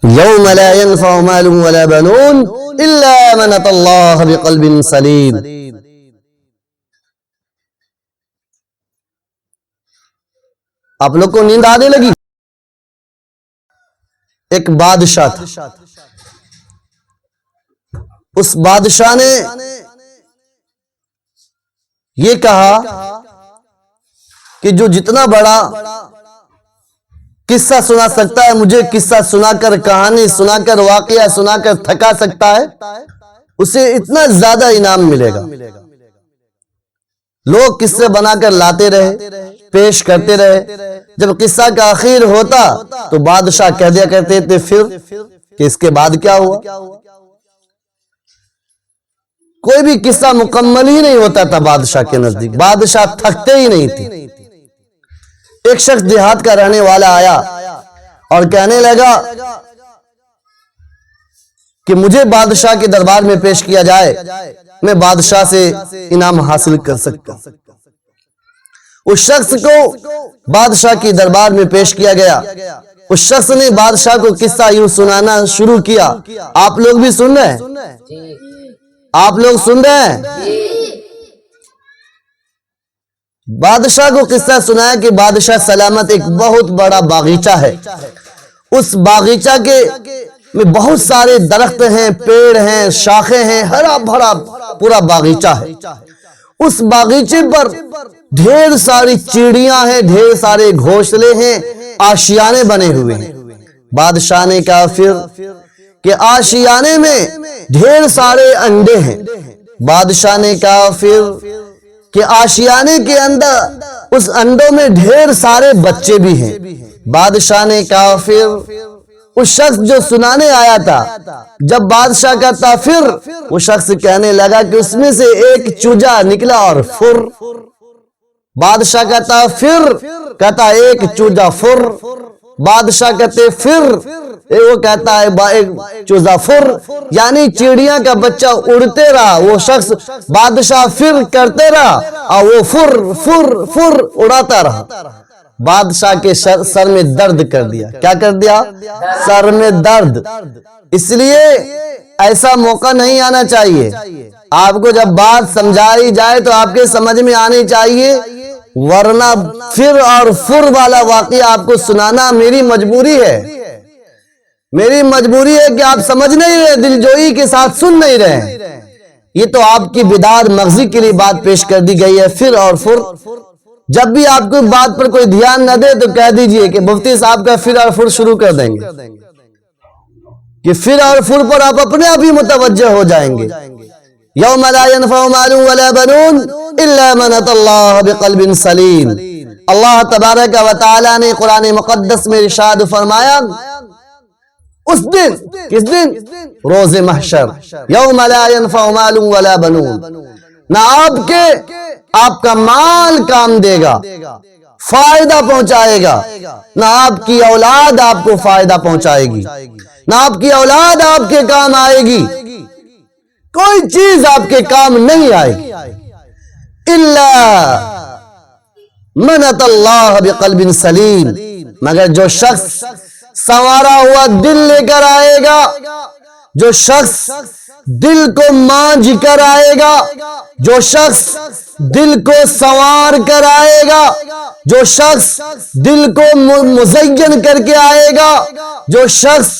یوم لا ينفع مال ولا بنون الا من اتى اللہ بقلب سلیم۔ آپ لوگ کو نیند آنے لگی؟ ایک بادشاہ تھا، اس بادشاہ نے یہ کہا کہ جو جتنا بڑا قصہ سنا سکتا ہے، مجھے قصہ سنا کر، کہانی سنا کر، واقعہ سنا کر تھکا سکتا ہے، اسے اتنا زیادہ انعام ملے گا۔ لوگ قصے بنا کر لاتے رہے، پیش کرتے رہے۔ جب قصہ کا آخر ہوتا تو بادشاہ کہہ دیا کرتے تھے پھر کہ اس کے بعد کیا ہوا؟ کوئی بھی قصہ مکمل ہی نہیں ہوتا تھا بادشاہ کے نزدیک، بادشاہ تھکتے ہی نہیں تھے۔ ایک شخص دیہات کا رہنے والا آیا اور کہنے لگا کہ مجھے بادشاہ کے دربار میں پیش کیا جائے، میں بادشاہ سے انعام حاصل کر سکتا ہوں۔ اس شخص کو بادشاہ کی دربار میں پیش کیا گیا۔ اس شخص نے بادشاہ کو قصہ یوں سنانا شروع کیا۔ آپ لوگ بھی سن رہے ہیں؟ آپ لوگ سن رہے ہیں؟ بادشاہ کو قصہ سنایا کہ بادشاہ سلامت ایک بہت بڑا باغیچہ ہے، اس باغیچہ کے میں بہت سارے درخت ہیں، پیڑ ہیں، شاخیں ہیں، ہرا بھرا پورا باغیچہ ہے۔ اس باغیچے پر ڈھیر ساری چڑیاں ہیں، ڈھیر سارے گھونسلے ہیں، آشیانے بنے ہوئے ہیں۔ بادشاہ نے کہا پھر کہ آشیانے میں ڈھیر سارے انڈے ہیں۔ بادشاہ نے کہا پھر کہ آشیانے کے اندر اس انڈوں میں ڈھیر سارے بچے بھی ہیں۔ بادشاہ نے کہا پھر اس شخص جو سنانے آیا تھا، جب بادشاہ کہتا پھر، وہ شخص کہنے لگا کہ اس میں سے ایک چوجا نکلا اور فر۔ بادشاہ کہتا پھر، کہتا ایک چوجا فر۔ بادشاہ کہتے پھر، وہ کہتا ہے ایک چوزا فر، یعنی چڑیاں کا بچہ اڑتے رہا، وہ شخص بادشاہ پھر کرتے رہا اور وہ فر فر فر اڑاتا رہا۔ بادشاہ کے سر میں درد کر دیا۔ کیا کر دیا؟ سر میں درد۔ اس لیے ایسا موقع نہیں آنا چاہیے۔ آپ کو جب بات سمجھائی جائے تو آپ کے سمجھ میں آنی چاہیے، ورنہ پھر اور فر والا واقعہ آپ کو سنانا میری مجبوری ہے۔ میری مجبوری ہے کہ آپ سمجھ نہیں رہے، دل جوئی کے ساتھ سن نہیں رہے۔ یہ تو آپ کی بیدار مغزی کے لیے بات پیش کر دی گئی ہے، پھر اور فر۔ جب بھی آپ کو بات پر کوئی دھیان نہ دے تو کہہ دیجئے کہ مفتی صاحب کا پھر اور فر شروع کر دیں گے، کہ پھر اور فر پر آپ اپنے آپ ہی متوجہ ہو جائیں گے۔ یوم لا ينفع مال ولا بنون الا من اتى اللہ بقلب سلیم۔ اللہ تبارک و تعالی نے قرآن مقدس میں ارشاد فرمایا، اس دن، کس دن؟ روز محشر، یوم لا ينفع مال ولا بنون، نہ آپ کا مال کام دے گا، فائدہ پہنچائے گا، نہ آپ کی اولاد آپ کو فائدہ پہنچائے گی، نہ آپ کی اولاد آپ کے کام آئے گی، کوئی چیز آپ کے کام نہیں آئے گی، الا من اتى اللہ بقلب سلیم، مگر جو شخص سنوارا ہوا دل لے کر آئے گا، جو شخص دل کو مانجھ کر آئے گا، جو شخص دل کو سنوار کر آئے گا، جو شخص دل کو مزین کر کے آئے گا، جو شخص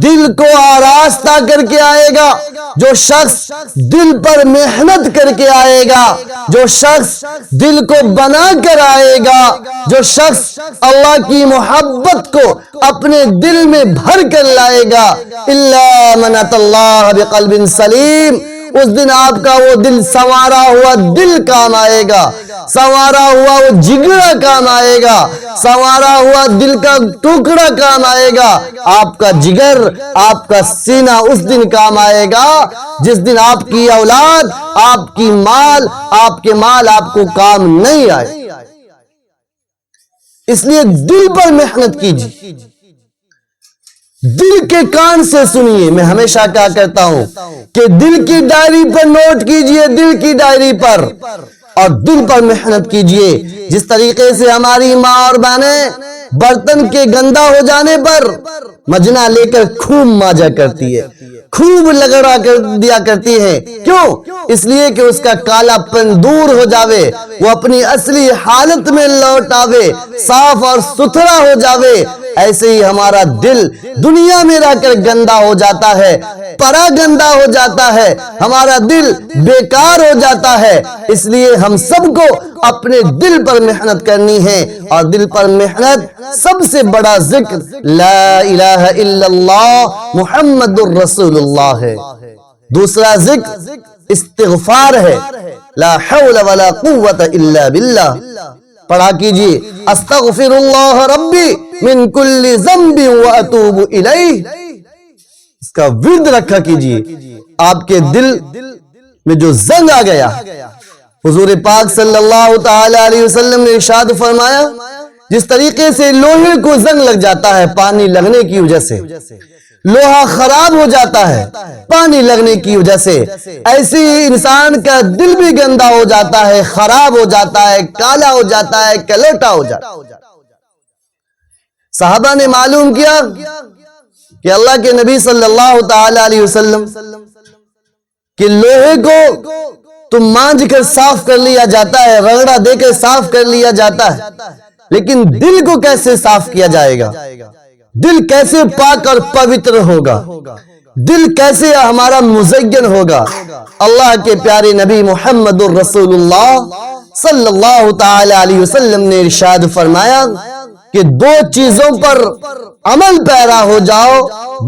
دل کو آراستہ کر کے آئے گا، جو شخص دل پر محنت کر کے آئے گا، جو شخص دل کو بنا کر آئے گا، جو شخص اللہ کی محبت کو اپنے دل میں بھر کر لائے گا، الا من اتى اللہ بقلب سلیم، اس دن آپ کا وہ دل سنوارا ہوا دل کام آئے گا، سنوارا ہوا وہ جگرا کام آئے گا، سنوارا ہوا دل کا ٹکڑا کام آئے گا، آپ کا جگر، آپ کا سینہ اس دن کام آئے گا جس دن آپ کی اولاد، آپ کی مال، آپ کے مال آپ کو کام نہیں آئے۔ اس لیے دل پر محنت کیجیے، دل کے کان سے سنیے۔ میں ہمیشہ کہا کرتا ہوں کہ دل کی ڈائری پر نوٹ کیجئے، دل کی ڈائری پر اور دل پر محنت کیجئے. جس طریقے سے ہماری ماں اور بہنیں برتن کے گندا ہو جانے پر مجنا لے کر خوب ماجا کرتی ہے, خوب لگڑا کر دیا کرتی ہے. کیوں؟ اس لیے کہ اس کا کالا پن دور ہو جاوے, وہ اپنی اصلی حالت میں لوٹ آوے, صاف اور ستھرا ہو جاوے. ایسے ہی ہمارا دل دنیا میں رہ کر گندا ہو جاتا ہے, پرا گندا ہو جاتا ہے, ہمارا دل بیکار ہو جاتا ہے. اس لیے ہم سب کو اپنے دل پر محنت کرنی ہے, اور دل پر محنت سب سے بڑا ذکر لا الہ الا اللہ محمد الرسول اللہ ہے. دوسرا ذکر استغفار ہے, لا حول ولا قوت الا باللہ. پڑھا کیجئے استغفر اللہ ربی من کل ذنب واتوب الیہ. اس کا ورد رکھا کیجئے. آپ کے دل میں جو زنگ آ گیا, حضور پاک صلی اللہ تعالی علیہ وسلم نے ارشاد فرمایا, جس طریقے سے لوہے کو زنگ لگ جاتا ہے پانی لگنے کی وجہ سے, لوہا خراب ہو جاتا ہے پانی لگنے کی وجہ سے, ایسے ہی انسان کا دل بھی گندا ہو جاتا ہے, خراب ہو جاتا ہے, کالا ہو جاتا ہے, کلوٹا ہو جاتا ہے. صحابہ نے معلوم کیا کہ اللہ کے نبی صلی اللہ تعالی علیہ وسلم کہ لوہے کو تو مانج کر صاف کر لیا جاتا ہے, رگڑا دے کر صاف کر لیا جاتا ہے, لیکن دل کو کیسے صاف کیا جائے گا؟ دل کیسے پاک اور پوتر ہوگا؟ دل کیسے ہمارا مزین ہوگا؟ اللہ کے پیارے نبی محمد الرسول اللہ صلی اللہ تعالی علیہ وسلم نے ارشاد فرمایا کہ دو چیزوں پر عمل پیرا ہو جاؤ,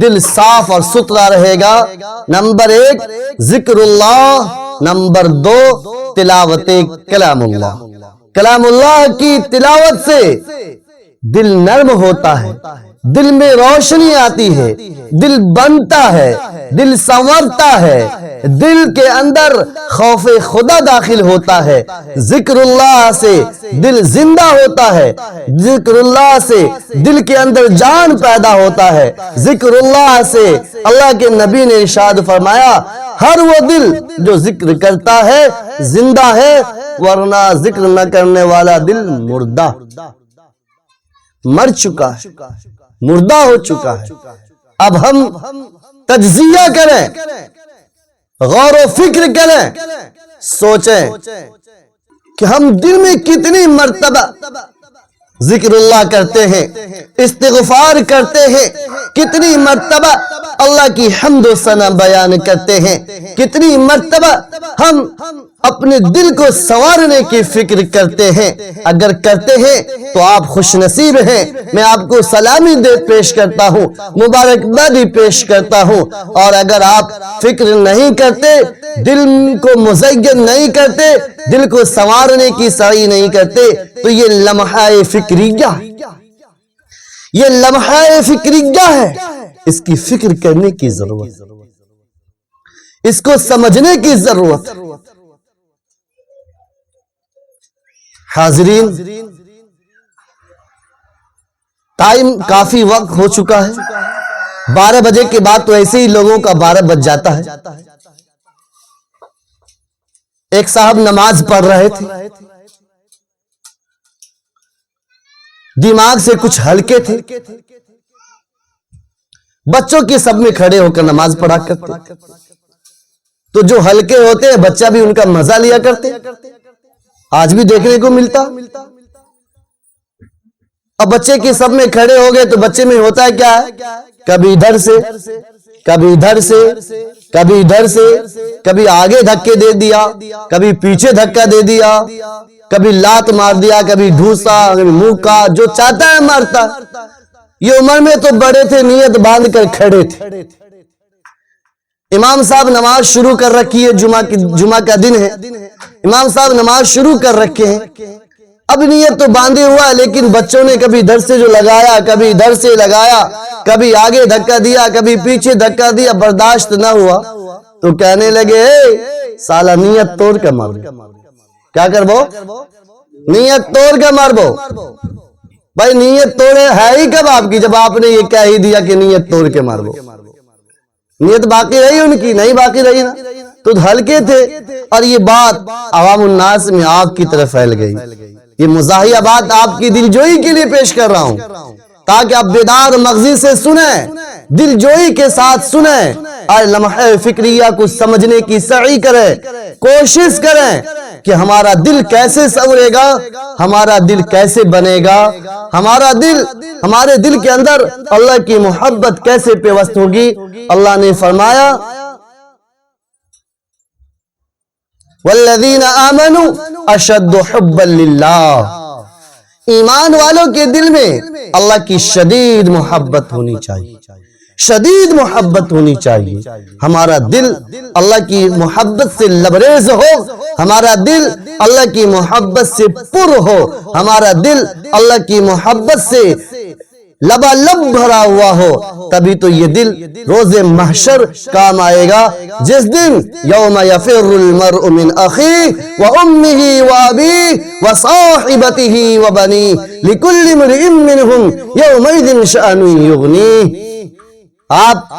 دل صاف اور ستھرا رہے گا. نمبر 1 ذکر اللہ, نمبر 2 تلاوت کلام اللہ. کلام اللہ کی تلاوت سے دل نرم ہوتا ہے, دل میں روشنی آتی ہے, دل بنتا ہے, دل سنورتا ہے, دل کے اندر خوف خدا داخل ہوتا ہے. ذکر اللہ سے دل زندہ ہوتا ہے, ذکر اللہ سے دل کے اندر جان پیدا ہوتا ہے. ذکر اللہ سے اللہ کے نبی نے ارشاد فرمایا, ہر وہ دل جو ذکر کرتا ہے زندہ ہے, ورنہ ذکر نہ کرنے والا دل مردہ, مر چکا ہے, مردہ ہو چکا ہے. اب ہم تجزیہ کریں, غور و فکر کریں, سوچیں کہ ہم دن میں کتنی مرتبہ ذکر اللہ کرتے ہیں, استغفار کرتے ہیں, کتنی مرتبہ اللہ کی حمد و ثنا بیان کرتے ہیں, کتنی مرتبہ ہم اپنے دل کو سنوارنے کی فکر کرتے ہیں. اگر کرتے ہیں تو آپ خوش نصیب ہیں. میں آپ کو سلامی پیش کرتا ہوں, مبارکبادی پیش کرتا ہوں. اور اگر آپ فکر نہیں کرتے, دل کو مزین نہیں کرتے, دل کو سنوارنے کی سعی نہیں کرتے, تو یہ لمحہ فکریہ, یہ لمحہ فکریہ ہے. اس کی فکر کرنے کی ضرورت, اس کو سمجھنے کی ضرورت. حاضرین, ٹائم کافی وقت ہو چکا ہے. 12 بجے کے بعد تو ایسے ہی لوگوں کا 12 بج جاتا ہے. ایک صاحب نماز پڑھ رہے تھے, دماغ سے کچھ ہلکے تھے, بچوں کے سب میں کھڑے ہو کر نماز پڑھا کرتے, تو جو ہلکے ہوتے ہیں بچہ بھی ان کا مزہ لیا کرتے. آج بھی دیکھنے کو ملتا. اب بچے کے سب میں کھڑے ہو گئے تو بچے میں ہوتا ہے کیا ہے, کبھی ادھر سے, کبھی ادھر سے, کبھی ادھر سے, کبھی آگے دھکے دے دیا, کبھی پیچھے دھکا دے دیا, کبھی لات مار دیا, کبھی ڈھوسا, کبھی منہ کا, جو چاہتا ہے مارتا. یہ عمر میں تو بڑے تھے, نیت باندھ کر کھڑے تھے. امام صاحب نماز شروع کر رکھی ہے, جمعہ کا دن ہے, امام صاحب نماز شروع کر رکھے ہیں. اب نیت تو باندھے ہوا ہے, لیکن بچوں نے کبھی ادھر سے جو لگایا, کبھی ادھر سے لگایا, کبھی آگے دھکا دیا, کبھی پیچھے دھکا دیا, برداشت نہ ہوا تو کہنے لگے, اے سالا نیت توڑ کر مار. کیا کر بو, نیت توڑ کر مار بو. بھائی نیت توڑے ہے ہی کب آپ کی, جب آپ نے یہ کہہ ہی دیا کہ نیت توڑ کے مار بو. نیت باقی رہی ان کی؟ نہیں باقی رہی نا. تو ہلکے تھے، اور یہ بات عوام الناس میں آگ کی طرف پھیل گئی۔ یہ مزاحیہ بات آپ کی دل جوئی کے لیے پیش کر رہا ہوں، تاکہ آپ بیدار مغزی سے سنیں، دل جوئی کے ساتھ سنیں، اور لمحہ فکریہ کو سمجھنے کی سعی کریں، کوشش کریں کہ ہمارا دل کیسے سنورے گا، ہمارا دل کیسے بنے گا، ہمارے دل کے اندر اللہ کی محبت کیسے پیوست ہوگی۔ اللہ نے فرمایا والذین آمنوا اشد حبا للہ، ایمان والوں کے دل میں اللہ کی شدید محبت ہونی چاہیے، شدید محبت ہونی چاہیے۔ ہمارا دل اللہ کی محبت سے لبریز ہو، ہمارا دل اللہ کی محبت سے پر ہو، ہمارا دل اللہ کی محبت سے لبالب بھرا ہوا ہو، تبھی تو یہ دل روز محشر کام آئے گا، جس دن یوم یفر المرء من اخیہ وامہ وابیہ وصاحبتہ وبنیہ لکل امرئ منہم یومئذ شأن یغنیہ۔ آپ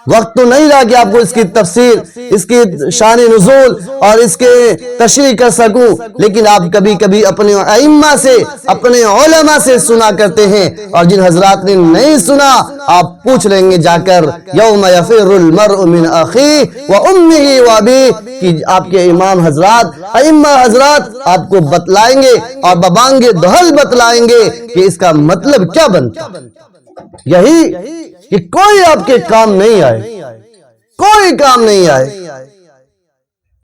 وقت تو نہیں رہا کہ آپ کو اس کی تفسیر، اس کی شان نزول اور اس کے تشریح کر سکوں، لیکن آپ کبھی کبھی اپنے ائمہ سے، اپنے علماء سے سنا کرتے ہیں، اور جن حضرات نے نہیں سنا آپ پوچھ لیں گے جا کر یوم یفر المرء من اخیہ وامہ وابیہ، کہ آپ کے امام حضرات، ائمہ حضرات آپ کو بتلائیں گے اور ببانگ دہل بتلائیں گے کہ اس کا مطلب کیا بنتا۔ یہی کہ کوئی آپ کے کام نہیں آئے، کوئی کام نہیں آئے۔